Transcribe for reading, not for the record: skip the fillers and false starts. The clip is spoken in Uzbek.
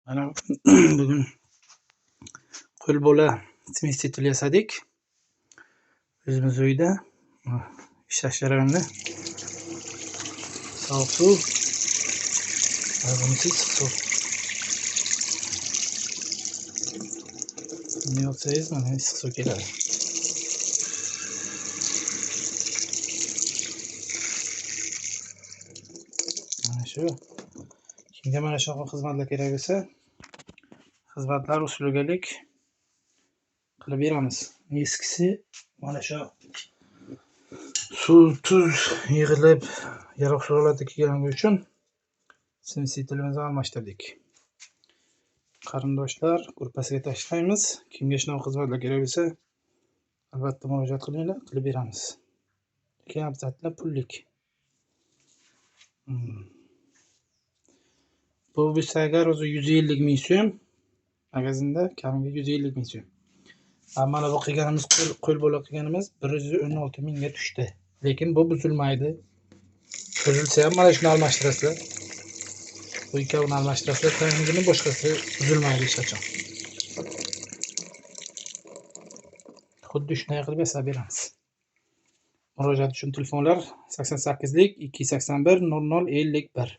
Mana bugun qo'lbola smesитель yasadik. O'zimiz uyda ishlash jarayonida sovuq suv va bunisi issiq suv. Buni yotsangiz mana issiq suv keladi. Mana shu. Kimga mana shunaqa xizmatlar kerak bo'lsa, xizmatlar usulgalik qilib beramiz. Eskisi mana shu suv, tuz yig'ilib yaroqsiz holatga kelgani uchun smesителimizni almashtirdik. Qarindoshlar gruppasiga tashlaymiz. Kimga shunaqa xizmatlar kerak bo'lsa, albatta murojaat qilinglar, qilib beramiz. Lekin обязательно pullik. Bu bo'lsa agar o'zi 150 ming so'm, magazinda kamiga 150 ming so'm. Mana bu qilganimiz qo'lbola qilganimiz 116 mingga tushdi. Lekin bu buzilmaydi. Buzilsa ham mana shuni almashtirasizlar. Bu ikkovini almashtirasizlar, tagini boshqasi buzilmaydi hech qachon. Xuddi shunday qilib yasab beramiz. Murojaat uchun telefonlar 88lik 281 00 51.